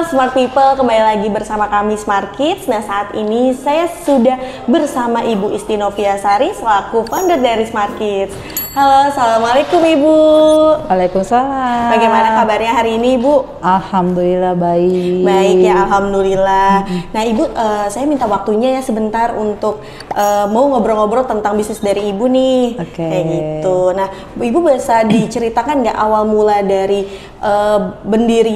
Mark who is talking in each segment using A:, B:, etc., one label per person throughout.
A: Smart People, kembali lagi bersama kami Smart Kids. Nah, saat ini saya sudah bersama Ibu Isti Noviasari selaku founder dari Smart Kids. Halo, Assalamualaikum Ibu.
B: Waalaikumsalam.
A: Bagaimana kabarnya hari ini Ibu?
B: Alhamdulillah baik.
A: Baik ya, Alhamdulillah. Nah Ibu, saya minta waktunya ya sebentar untuk mau ngobrol-ngobrol tentang bisnis dari Ibu nih. Kayak gitu. Nah Ibu bisa diceritakan nggak awal mula dari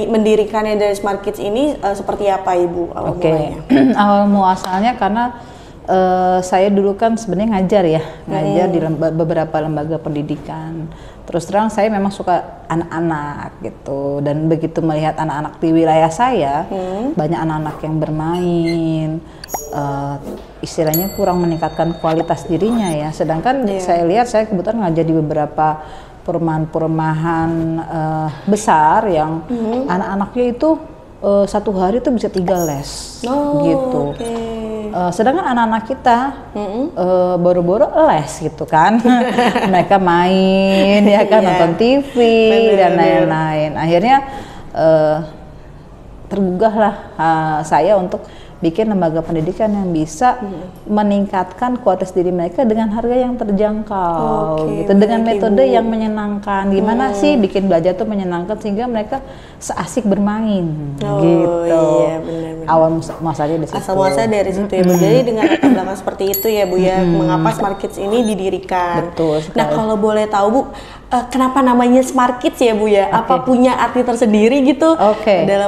A: mendirikannya dari Smart Kids ini seperti apa Ibu awal mulanya?
B: Awal muasalnya karena saya dulu kan sebenarnya ngajar di beberapa lembaga pendidikan. Terus terang saya memang suka anak-anak gitu, dan begitu melihat anak-anak di wilayah saya banyak anak-anak yang bermain, istilahnya kurang meningkatkan kualitas dirinya ya. Sedangkan saya lihat, saya kebetulan ngajar di beberapa perumahan besar yang anak-anaknya itu satu hari itu bisa 3 les gitu. Sedangkan anak-anak kita boro-boro les gitu kan. Mereka main ya kan, nonton TV dan lain-lain. Akhirnya tergugahlah saya untuk bikin lembaga pendidikan yang bisa meningkatkan kualitas diri mereka dengan harga yang terjangkau gitu, dengan metode yang menyenangkan. Gimana sih bikin belajar tuh menyenangkan sehingga mereka seasik bermain gitu.
A: Iya, benar-benar.
B: Awal muasalnya dari situ.
A: Asal muasalnya dari situ ya Bu. Jadi dengan latar belakang seperti itu ya Bu ya, mengapa Smart Kids ini didirikan.
B: Betul sekali.
A: Nah kalau boleh tahu Bu, kenapa namanya Smart Kids ya Bu ya? Apa punya arti tersendiri gitu dalam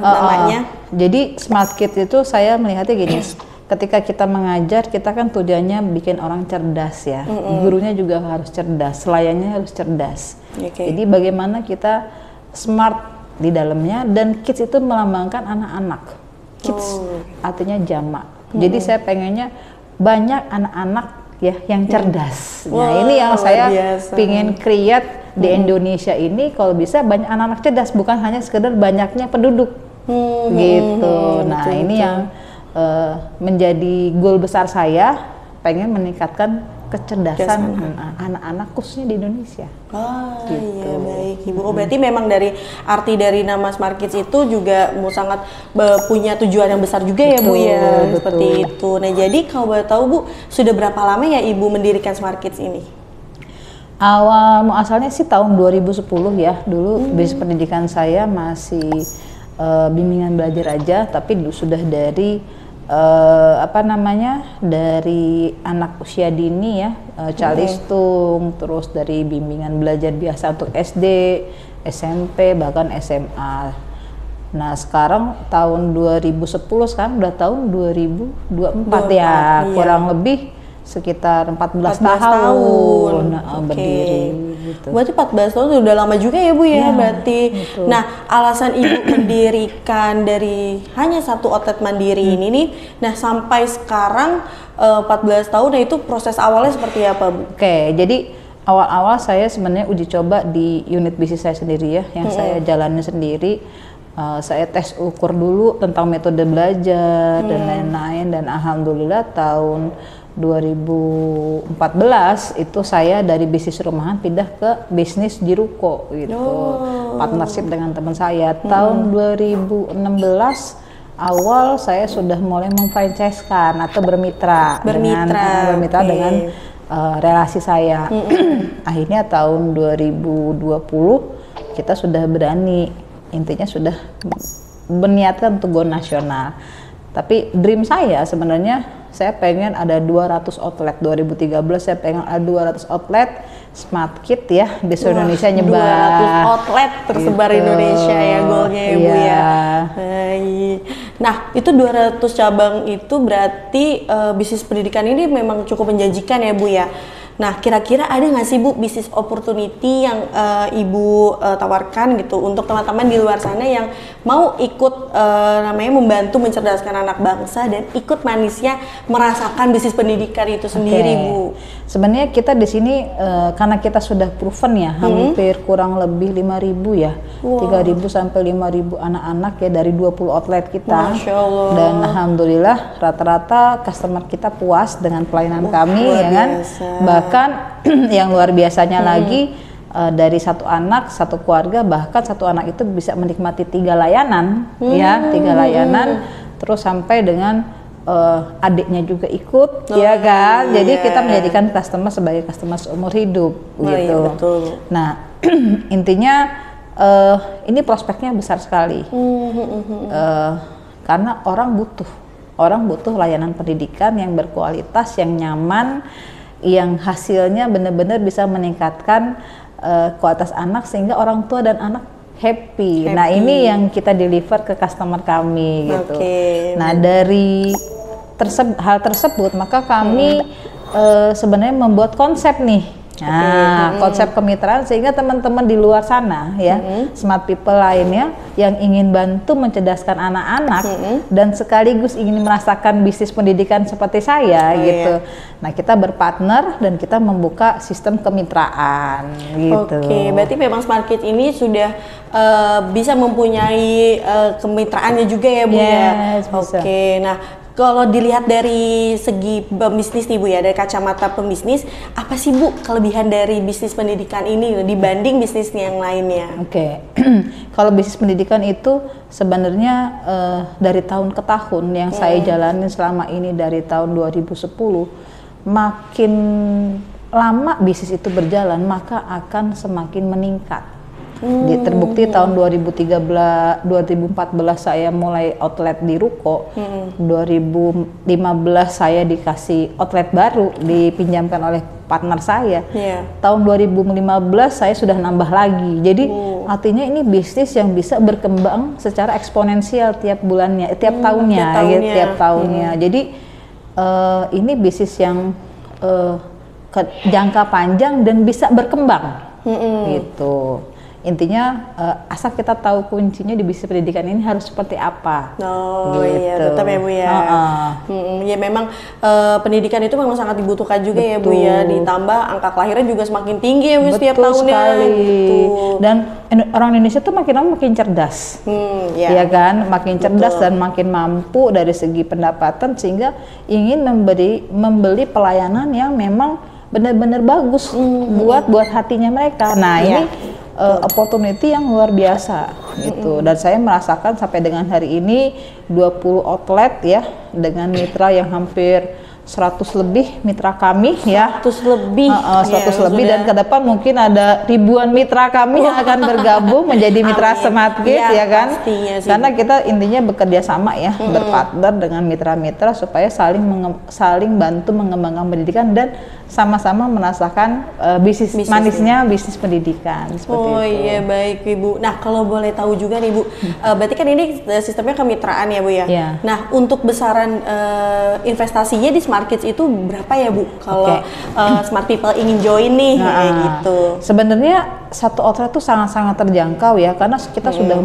A: namanya?
B: Jadi Smart Kids itu saya melihatnya gini, ketika kita mengajar, kita kan tujuannya bikin orang cerdas ya. Gurunya juga harus cerdas, selayannya harus cerdas. Jadi bagaimana kita smart di dalamnya, dan kids itu melambangkan anak-anak. Kids artinya jamak. Jadi saya pengennya banyak anak-anak ya yang cerdas. Nah ini yang saya pingin create di Indonesia ini, kalau bisa banyak anak-anak cerdas, bukan hanya sekedar banyaknya penduduk. Gitu. Nah ini yang menjadi goal besar saya, pengen meningkatkan kecerdasan anak-anak khususnya di Indonesia.
A: Gitu. Iya baik Ibu. Berarti memang dari arti dari nama Smart Kids itu juga mau sangat punya tujuan yang besar juga ya Bu ya. Seperti itu. Nah jadi kalau boleh tahu Bu, sudah berapa lama ya Ibu mendirikan Smart Kids ini?
B: Awal muasalnya sih tahun 2010 ya. Dulu bisnis pendidikan saya masih bimbingan belajar aja, tapi sudah dari dari anak usia dini ya, calistung, terus dari bimbingan belajar biasa untuk SD, SMP, bahkan SMA. Nah sekarang tahun 2010, sekarang udah tahun 2024 ya, kurang lebih sekitar 14 tahun berdiri. Gitu.
A: Berarti 14 tahun udah lama juga ya Bu ya, berarti. Betul. Nah alasan Ibu mendirikan dari hanya satu outlet mandiri ini nih, nah sampai sekarang 14 tahun, nah itu proses awalnya seperti apa Bu?
B: Jadi awal-awal saya sebenarnya uji coba di unit bisnis saya sendiri ya, yang saya jalani sendiri. Saya tes ukur dulu tentang metode belajar dan lain-lain, dan alhamdulillah tahun 2014 itu saya dari bisnis rumahan pindah ke bisnis di ruko gitu. Partnership dengan teman saya. Tahun 2016 awal saya sudah mulai memfranchise-kan atau bermitra dengan relasi saya. Akhirnya tahun 2020 kita sudah berani, intinya sudah berniatkan untuk go nasional. Tapi dream saya sebenarnya, saya pengen ada 200 outlet. 2013 saya pengen ada 200 outlet Smart Kids ya di seluruh Indonesia, nyebar
A: 200 outlet tersebar gitu. Indonesia ya goalnya ya Bu ya. Baik. Nah itu 200 cabang itu berarti bisnis pendidikan ini memang cukup menjanjikan ya Bu ya. Nah kira-kira ada nggak sih Bu bisnis opportunity yang Ibu tawarkan gitu untuk teman-teman di luar sana yang mau ikut namanya membantu mencerdaskan anak bangsa dan ikut manisnya merasakan bisnis pendidikan itu sendiri Bu?
B: Sebenarnya kita di sini karena kita sudah proven ya, hampir kurang lebih 5.000 ya, 3.000 sampai 5.000 anak-anak ya dari 20 outlet kita.
A: Masya Allah.
B: Dan alhamdulillah rata-rata customer kita puas dengan pelayanan kami ya kan. Bahkan yang luar biasanya lagi, dari satu anak, satu keluarga, bahkan satu anak itu bisa menikmati 3 layanan, ya 3 layanan, terus sampai dengan adiknya juga ikut, ya kan. Jadi kita menjadikan customer sebagai customer seumur hidup, gitu.
A: Iya, betul.
B: Nah, intinya ini prospeknya besar sekali, karena orang butuh layanan pendidikan yang berkualitas, yang nyaman, yang hasilnya benar-benar bisa meningkatkan kualitas anak sehingga orang tua dan anak happy. Nah, ini yang kita deliver ke customer kami gitu. Nah, dari hal tersebut maka kami sebenarnya membuat konsep nih. Nah, konsep kemitraan sehingga teman-teman di luar sana ya, smart people lainnya yang ingin bantu mencerdaskan anak-anak dan sekaligus ingin merasakan bisnis pendidikan seperti saya gitu. Nah, kita berpartner dan kita membuka sistem kemitraan gitu.
A: Oke, berarti memang Smart Kids ini sudah bisa mempunyai kemitraannya juga ya, Bu ya. Oke, nah kalau dilihat dari segi pembisnis nih Bu ya, dari kacamata pembisnis, apa sih Bu kelebihan dari bisnis pendidikan ini dibanding bisnis yang lainnya?
B: Oke, kalau bisnis pendidikan itu sebenarnya dari tahun ke tahun yang saya jalani selama ini dari tahun 2010, makin lama bisnis itu berjalan maka akan semakin meningkat. Terbukti tahun 2014 saya mulai outlet di Ruko, 2015 saya dikasih outlet baru dipinjamkan oleh partner saya. Tahun 2015 saya sudah nambah lagi. Jadi artinya ini bisnis yang bisa berkembang secara eksponensial tiap bulannya, tiap tahunnya. Jadi ini bisnis yang jangka panjang dan bisa berkembang gitu. Intinya asal kita tahu kuncinya di bisnis pendidikan ini harus seperti apa.
A: Iya, tetap ya Bu ya. Ya memang pendidikan itu memang sangat dibutuhkan juga ya Bu ya. Ditambah angka kelahiran juga semakin tinggi ya Bu setiap tahunnya. Gitu.
B: Dan orang Indonesia tuh makin lama makin cerdas, ya kan, makin cerdas dan makin mampu dari segi pendapatan sehingga ingin membeli pelayanan yang memang benar-benar bagus buat hatinya mereka. Nah ini opportunity yang luar biasa gitu. Dan saya merasakan sampai dengan hari ini 20 outlet ya dengan mitra yang hampir 100 lebih mitra kami ya.
A: 100 lebih.
B: 100 lebih dan ke depan mungkin ada ribuan mitra kami yang akan bergabung menjadi mitra Smart Kids ya kan. Karena kita intinya bekerja sama ya, berpartner dengan mitra-mitra supaya saling bantu mengembangkan pendidikan dan sama-sama merasakan bisnis manisnya bisnis pendidikan seperti itu.
A: Iya baik Ibu. Nah kalau boleh tahu juga nih Bu, berarti kan ini sistemnya kemitraan ya Bu ya. Nah untuk besaran investasinya di Smart Kids itu berapa ya Bu? Kalau smart people ingin join nih kayak gitu.
B: Sebenarnya satu outlet itu sangat-sangat terjangkau ya karena kita sudah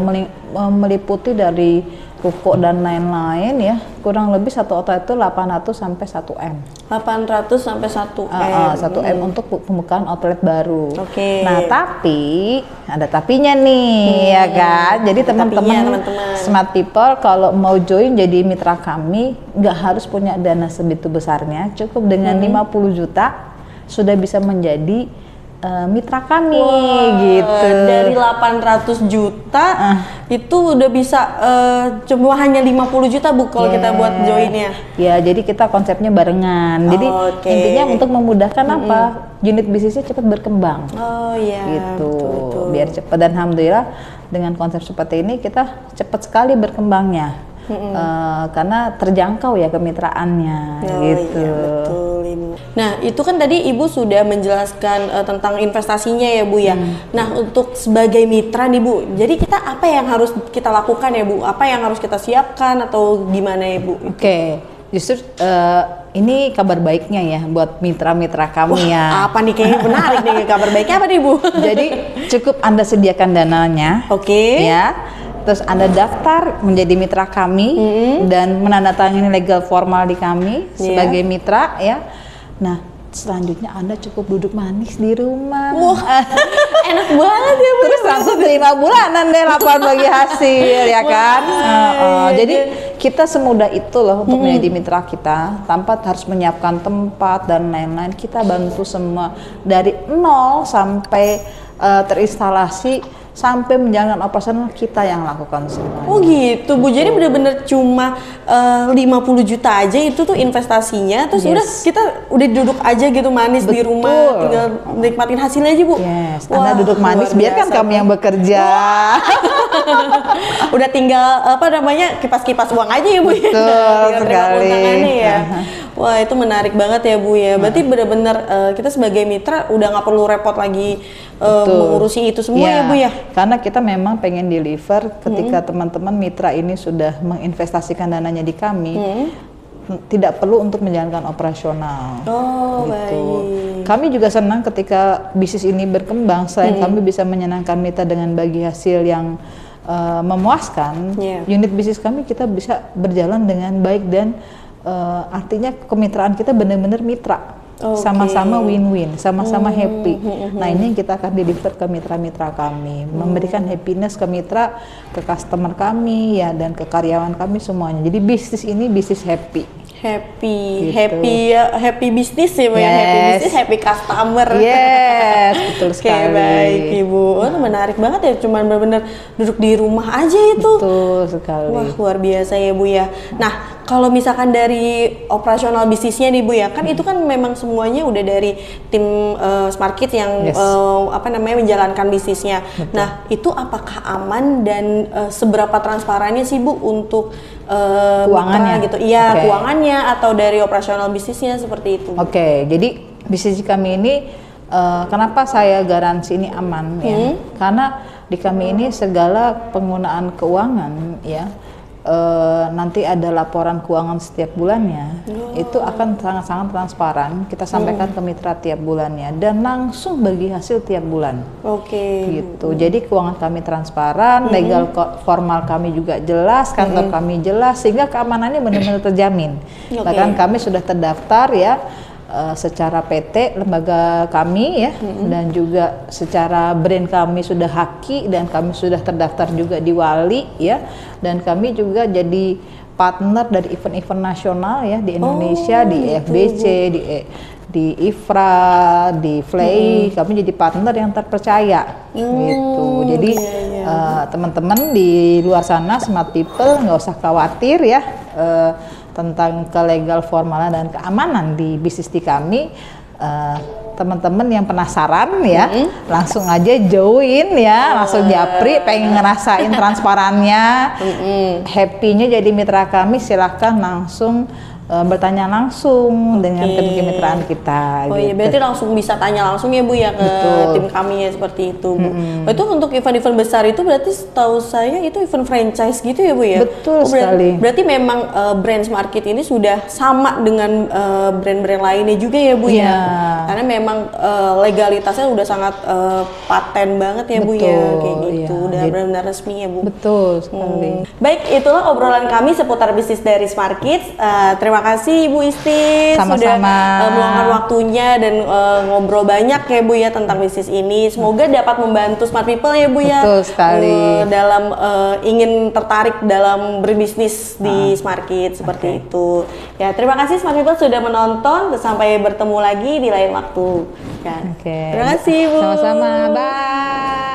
B: meliputi dari Ruko dan lain-lain ya, kurang lebih satu outlet itu 800 sampai 1 M. 800
A: sampai 1 M.
B: 1 M untuk pembukaan outlet baru. Nah, tapi ada tapinya nih ya kan. Jadi teman-teman smart people kalau mau join jadi mitra kami nggak harus punya dana segitu besarnya, cukup dengan 50 juta sudah bisa menjadi mitra kami gitu.
A: Dari 800 juta itu udah bisa cuma hanya 50 juta Bu kalau kita buat joinnya.
B: Ya, jadi kita konsepnya barengan. Jadi intinya untuk memudahkan apa? Unit bisnisnya cepat berkembang. Gitu. Betul. Biar cepat dan alhamdulillah dengan konsep seperti ini kita cepat sekali berkembangnya. Karena terjangkau ya kemitraannya gitu.
A: Iya, betul Ibu. Nah itu kan tadi Ibu sudah menjelaskan tentang investasinya ya Bu ya. Nah untuk sebagai mitra nih Bu, jadi kita apa yang harus kita lakukan ya Bu? Apa yang harus kita siapkan atau gimana ya Bu?
B: Justru ini kabar baiknya ya buat mitra-mitra kami ya.
A: Apa nih kayaknya menarik nih kabar baiknya apa nih Bu?
B: Jadi cukup Anda sediakan dananya. Ya. Terus Anda daftar menjadi mitra kami dan menandatangani legal formal di kami sebagai mitra ya. Nah, selanjutnya Anda cukup duduk manis di rumah.
A: Enak banget ya Bu.
B: Terus langsung terima bulanan deh laporan bagi hasil ya kan. Jadi kita semudah itu loh untuk menjadi mitra kita tanpa harus menyiapkan tempat dan lain-lain. Kita bantu semua dari nol sampai terinstalasi sampai menjalankan operasional kita yang lakukan semua.
A: Oh gitu Bu, jadi bener-bener cuma 50 juta aja itu tuh investasinya, terus udah kita udah duduk aja gitu manis di rumah, tinggal nikmatin hasilnya aja Bu.
B: Yes, Anda duduk manis, biarkan kami yang bekerja.
A: Udah tinggal apa namanya kipas-kipas uang aja ya Bu.
B: Betul sekali.
A: Ya. Wah itu menarik banget ya Bu ya. Berarti bener-bener kita sebagai mitra udah nggak perlu repot lagi mengurusi itu semua ya Bu ya.
B: Karena kita memang pengen deliver ketika teman-teman mitra ini sudah menginvestasikan dananya di kami, tidak perlu untuk menjalankan operasional.
A: Oh,
B: gitu.
A: baik.
B: Kami juga senang ketika bisnis ini berkembang, selain kami bisa menyenangkan mitra dengan bagi hasil yang memuaskan, unit bisnis kami kita bisa berjalan dengan baik dan artinya kemitraan kita benar-benar mitra. Sama-sama win-win, sama-sama happy. Nah ini yang kita akan deliver ke mitra-mitra kami, memberikan happiness ke mitra, ke customer kami ya, dan ke karyawan kami semuanya. Jadi bisnis ini bisnis happy.
A: Happy bisnis ya Bu ya, happy bisnis, happy customer.
B: Yes, betul sekali.
A: Oke, baik Ibu. Menarik banget ya, cuman benar-benar duduk di rumah aja itu.
B: Betul sekali.
A: Wah, luar biasa ya Bu ya. Nah, kalau misalkan dari operasional bisnisnya nih Bu ya, kan itu kan memang semuanya udah dari tim Smart Kids yang menjalankan bisnisnya.
B: Betul.
A: Nah, itu apakah aman dan seberapa transparannya sih Bu untuk
B: keuangannya
A: gitu? Iya, keuangannya atau dari operasional bisnisnya seperti itu.
B: Jadi bisnis kami ini kenapa saya garansi ini aman ya? Karena di kami ini segala penggunaan keuangan ya, nanti ada laporan keuangan setiap bulannya, itu akan sangat-sangat transparan. Kita sampaikan ke mitra tiap bulannya dan langsung bagi hasil tiap bulan. Gitu. Jadi keuangan kami transparan, legal formal kami juga jelas, kantor kami jelas, sehingga keamanannya benar-benar terjamin. Bahkan kami sudah terdaftar ya. Secara PT lembaga kami ya, dan juga secara brand kami sudah haki dan kami sudah terdaftar juga di Wali ya, dan kami juga jadi partner dari event-event nasional ya di Indonesia, di FBC, di IFRA, di FLAI, kami jadi partner yang terpercaya gitu. Jadi teman-teman di luar sana smart people nggak usah khawatir ya tentang kelegal formalan dan keamanan di bisnis di kami. Teman-teman yang penasaran ya, langsung aja join ya, langsung japri, pengen ngerasain transparannya, happy-nya jadi mitra kami, silahkan langsung bertanya langsung dengan kemitraan kita.
A: Iya, berarti langsung bisa tanya langsung ya Bu ya ke tim kami ya, seperti itu Bu. Itu untuk event-event besar itu berarti setahu saya itu event franchise gitu ya Bu ya?
B: Betul sekali.
A: Berarti memang brand Smart Kids ini sudah sama dengan brand-brand lainnya juga ya Bu ya? Karena memang legalitasnya udah sangat paten banget ya Bu ya, kayak gitu. Udah benar-benar resmi ya Bu.
B: Betul sekali.
A: Baik, itulah obrolan kami seputar bisnis dari Smart Kids. Terima kasih Ibu Isti sudah meluangkan waktunya dan ngobrol banyak ya Bu ya tentang bisnis ini. Semoga dapat membantu Smart People ya Bu ya.
B: Betul sekali.
A: Dalam ingin tertarik dalam berbisnis di Smart Kids seperti itu. Ya, terima kasih Smart People sudah menonton. Sampai bertemu lagi di lain waktu. Ya. Terima kasih Bu.
B: Sama-sama. Bye.